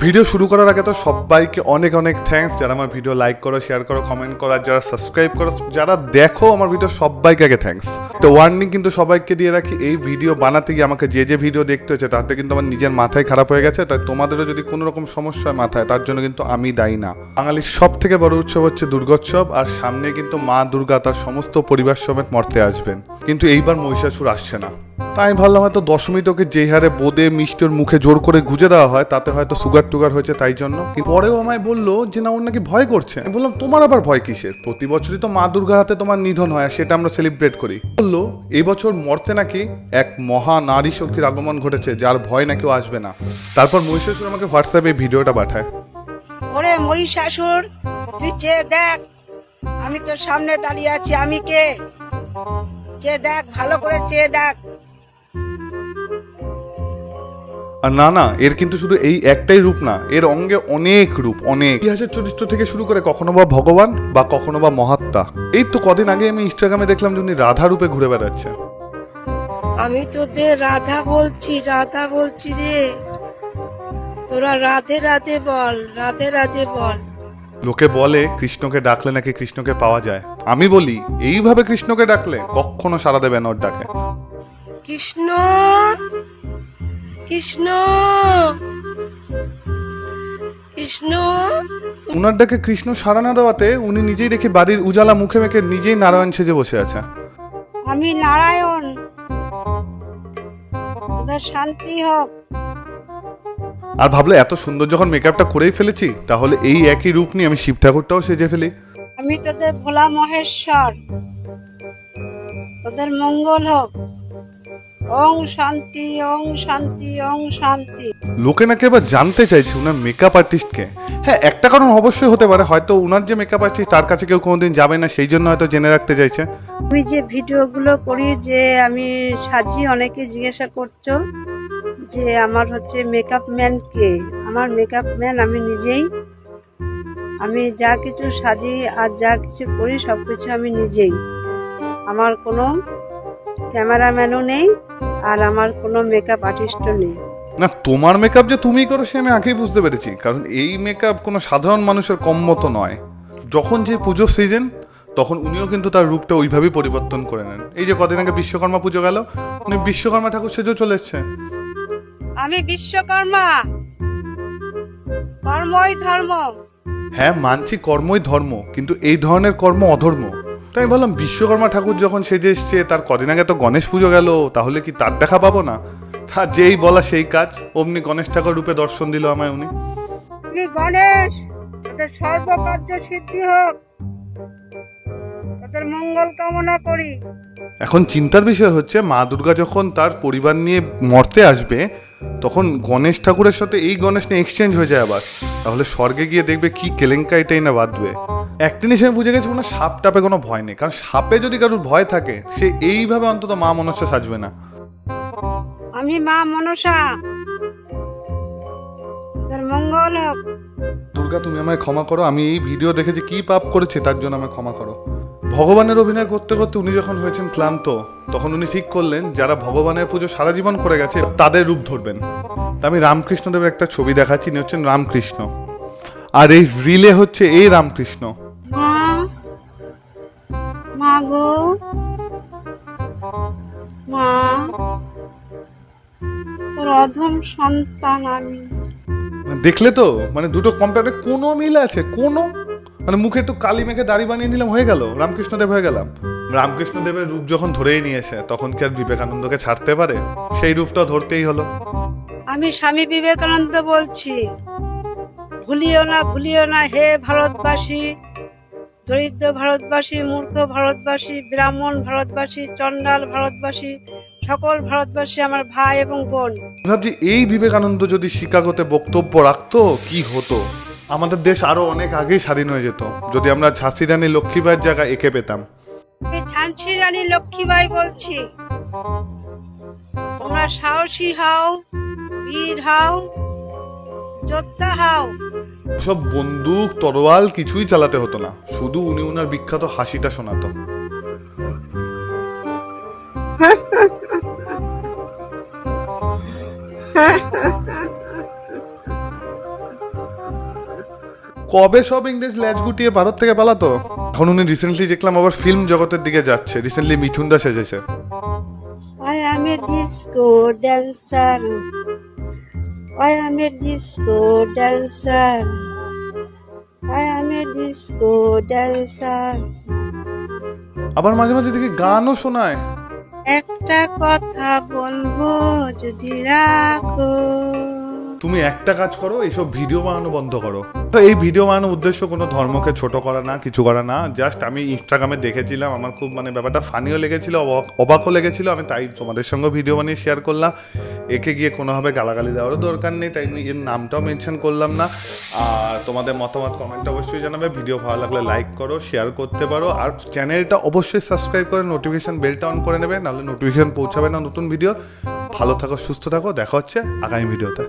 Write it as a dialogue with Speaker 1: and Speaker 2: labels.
Speaker 1: Video শুরু করার আগে তো সবাইকে অনেক অনেক থ্যাঙ্কস যারা আমার ভিডিও লাইক করো, শেয়ার করো, কমেন্ট করো, আর যারা সাবস্ক্রাইব করো, যারা দেখো আমার ভিডিও সবাইকে আগে থ্যাঙ্কস। তো ওয়ার্নিং কিন্তু সবাইকে দিয়ে রাখি, এই ভিডিও বানাতে গিয়ে আমাকে যে ভিডিও দেখতে হচ্ছে তাতে কিন্তু আমার নিজের মাথায় খারাপ হয়ে গেছে। তাই তোমাদেরও যদি কোনো রকম সমস্যা হয় মাথায়, তার জন্য কিন্তু আমি দায়ী না। বাঙালির সব থেকে বড় উৎসব হচ্ছে দুর্গোৎসব, আর সামনে কিন্তু মা দুর্গা তার সমস্ত পরিবার সমেত মর্তে আসবেন, কিন্তু এইবার মহিষাসুর আসছে না। তাই আমি ভাবলাম হয়তো দশমী তোকে যে হারে বোঁদে মিষ্টির মুখে জোর করে গুজে দেওয়া হয় তাতে হয়তো সুগার টুগার হয়েছে, তাই জন্য। পরেও আমায় বললো যে না, ওর নাকি ভয় করছে। আমি বললাম তোমার আবার ভয় কিসের? প্রতি বছরই তো মা দুর্গার হাতে তোমার নিধন হয়, আর সেটা আমরা সেলিব্রেট করি। বললো এই বছর মর্তে নাকি এক মহা নারী শক্তির আগমন ঘটেছে, যার ভয় নাকি ও আসবে না। তারপর মহিষাসুর আমাকে হোয়াটসঅ্যাপে ভিডিওটা পাঠায়।
Speaker 2: ওরে মহিষাসুর, তুই চেয়ে দেখ, আমি তোর সামনে দাঁড়িয়ে আছি। আমি কে? চেয়ে দেখ, ভালো করে চেয়ে দেখ।
Speaker 1: আর না, এর কিন্তু শুধু এই একটাই রূপ না, এর অঙ্গে অনেক রূপ, অনেক ইতিহাসের চরিত্র থেকে শুরু করে কখনো বা ভগবান বা কখনো বা মহাত্মা। এই তো কদিন আগে আমি ইনস্টাগ্রামে দেখলাম যে উনি রাধা রূপে ঘুরে বেড়াচ্ছে।
Speaker 2: আমি তোদের রাধা বলছি রে। তোরা রাধে রাধে বল, রাধে রাধে বল।
Speaker 1: লোকে বলে কৃষ্ণকে ডাকলে নাকি কৃষ্ণকে পাওয়া যায়। আমি বলি এইভাবে কৃষ্ণকে ডাকলে কখনো সাড়া দেবে না ওর ডাকে।
Speaker 2: কৃষ্ণ কৃষ্ণ কৃষ্ণ।
Speaker 1: উনার ডাকে কৃষ্ণ সাড়া না দেওয়াতে উনি নিজেই দেখি বাড়ির উজালা মুখে মেখে নিজেই নারায়ণ সেজে বসে আছে।
Speaker 2: আমি নারায়ণ, তোদের শান্তি হোক।
Speaker 1: আর ভাবলে এত সুন্দর যখন মেকআপটা করেই ফেলেছি, তাহলে এই একই রূপ নিয়ে আমি শিব ঠাকুরটাও সেজে ফেলি।
Speaker 2: আমি তোদের ভোলা মহেশ্বর, তোদের মঙ্গল হোক। ওং শান্তি, ওং শান্তি, ওং শান্তি।
Speaker 1: লোকে নাকি এবার জানতে চাইছে উনার মেকআপ আর্টিস্টকে। হ্যাঁ, একটা কারণ অবশ্যই হতে পারে, হয়তো উনার যে মেকআপ আর্টিস্ট তার কাছে কেউ কোনোদিন যাবে না, সেই জন্য হয়তো জেনে রাখতে চাইছে।
Speaker 2: আমি যে ভিডিওগুলো করি, যে আমি সাজি, অনেকে জিজ্ঞাসা করছো যে আমার হচ্ছে মেকআপ ম্যান কে। আমার মেকআপ ম্যান আমি নিজেই। আমি যা কিছু সাজি আর যা কিছু করি সব কিছু আমি নিজেই। আমার কোনো ক্যামেরাম্যানও নেই, আর আমার কোনো মেকআপ আর্টিস্টও নেই।
Speaker 1: না, তোমার মেকআপ যে তুমি করো সে আমি আগেই বুঝতে পেরেছি, কারণ এই মেকআপ কোনো সাধারণ মানুষের কম মতো নয়। যখন যে পুজোর সিজন, তখন উনিও কিন্তু তার রূপটা ওইভাবেই পরিবর্তন করে নেন। এই যে কদিন আগে বিশ্বকর্মা পুজো গেল, উনি বিশ্বকর্মা ঠাকুর সেজেও চলে এসছে।
Speaker 2: আমি বিশ্বকর্মা, কর্মই ধর্ম।
Speaker 1: হ্যাঁ মানছি কর্মই ধর্ম, কিন্তু এই ধরনের কর্ম অধর্ম। তাই আমি বললাম বিশ্বকর্মা ঠাকুর যখন সেজে এসছে, তার কদিন আগে তো গণেশ পুজো গেল, তাহলে কি তার দেখা পাবো না? তা যেই বলা সেই কাজ, অমনি গণেশ ঠাকুর রূপে দর্শন দিল আমায় উনি।
Speaker 2: গণেশ, তোদের সর্বকার্য সিদ্ধি হোক, তোদের মঙ্গল কামনা করি।
Speaker 1: এখন চিন্তার বিষয় হচ্ছে মা দুর্গা যখন তার পরিবার নিয়ে মর্তে আসবে, তখন গণেশ ঠাকুরের সাথে এই গণেশ নিয়ে এক্সচেঞ্জ হয়ে যায় আবার, তাহলে স্বর্গে গিয়ে দেখবে কি কেলেঙ্কারিটাই না বাঁধবে। একটা জিনিস আমি বুঝে গেছি, ওনার সাপ টাপে কোনো ভয় নেই, কারণ সাপে যদি কারোর ভয় থাকে সে এইভাবে অন্তত মা মনসা সাজবে না।
Speaker 2: আমি মা মনসা, তোদের মঙ্গল হোক।
Speaker 1: দুর্গা তুমি আমায় ক্ষমা করো, আমি এই ভিডিও দেখেছি কি পাপ করেছি, তার জন্য আমায় ক্ষমা করো। ভগবানের অভিনয় করতে করতে উনি যখন হয়েছেন ক্লান্ত, তখন উনি ঠিক করলেন যারা ভগবানের পুজো সারা জীবন করে গেছে তাদের রূপ ধরবেন। তা আমি রামকৃষ্ণদেবের একটা ছবি দেখাচ্ছি, ইনি হচ্ছেন রামকৃষ্ণ, আর এই রিলে হচ্ছে এই রামকৃষ্ণ।
Speaker 2: মা, মা গো, মা, তোর অধম সন্তান আমি।
Speaker 1: দেখলে তো, মানে দুটো কম্পেয়ারে কোনো মিল আছে? কোনো, মানে মুখে একটু কালি মেখে দাড়ি বানিয়ে নিলাম, হয়ে গেল রামকৃষ্ণদেব হয়ে গেলাম। রামকৃষ্ণদেবের রূপ যখন ধরেই নিয়েছে, তখন কি আর বিবেকানন্দকে ছাড়তে পারে? সেই রূপটা ধরতেই হলো।
Speaker 2: আমি স্বামী বিবেকানন্দ বলছি, ভুলিও না হে ভারতবাসী, দরিদ্র ভারতবাসী, মূর্খ ভারতবাসী, ব্রাহ্মণ ভারতবাসী, চণ্ডাল ভারতবাসী, সকল ভারতবাসী আমার ভাই এবং বোন।
Speaker 1: ভাবছি এই বিবেকানন্দ যদি শিকাগোতে বক্তব্য রাখতো কি হতো। আমাদের দেশ আরো অনেক আগেই স্বাধীন হয়ে যেত, যদি আমরা ঝাঁসি রানী লক্ষ্মীবাইয়ের জায়গায় একে পেতাম।
Speaker 2: আমি ঝাঁসি রানী লক্ষ্মীবাই বলছি, তোমরা সাহসী হও, বীর হও, যোদ্ধা হও।
Speaker 1: সব বন্দুক তরোয়াল কিছুই চালাতে হতো না, শুধু উনি উনার বিখ্যাত হাসিটা শোনাতো। কবে সব ইংরেজ ল্যাজ গুটিয়ে ভারত থেকে পালাতো? এখন উনি রিসেন্টলি দেখলাম আবার ফিল্ম জগতের দিকে যাচ্ছে, রিসেন্টলি মিঠুনদা সেজেছে।
Speaker 2: I am a disco dancer. I am a disco dancer. I am a disco dancer.
Speaker 1: আবার মাঝে মাঝে দেখি গানও শোনায়।
Speaker 2: একটা কথা বলবো যদি রাখো।
Speaker 1: তুমি একটা কাজ করো, এইসব ভিডিও বানানো বন্ধ করো। তো এই ভিডিও বানানোর উদ্দেশ্য কোনো ধর্মকে ছোট করা না, কিছু করা না, জাস্ট আমি ইনস্টাগ্রামে দেখেছিলাম, আমার খুব মানে ব্যাপারটা ফানিও লেগেছিল, অবাকও লেগেছিল, আমি তাই তোমাদের সঙ্গে ভিডিও বানিয়ে শেয়ার করলাম। একে গিয়ে কোনোভাবে গালাগালি দেওয়ারও দরকার নেই, তাই আমি এর নামটাও মেনশন করলাম না। আর তোমাদের মতামত কমেন্ট অবশ্যই জানাবে, ভিডিও ভালো লাগলে লাইক করো, শেয়ার করতে পারো, আর চ্যানেলটা অবশ্যই সাবস্ক্রাইব করে নোটিফিকেশন বেলটা অন করে নেবে, নাহলে নোটিফিকেশন পৌঁছাবে না নতুন ভিডিও। ভালো থাকো, সুস্থ থাকো, দেখা হচ্ছে আগামী ভিডিওতে।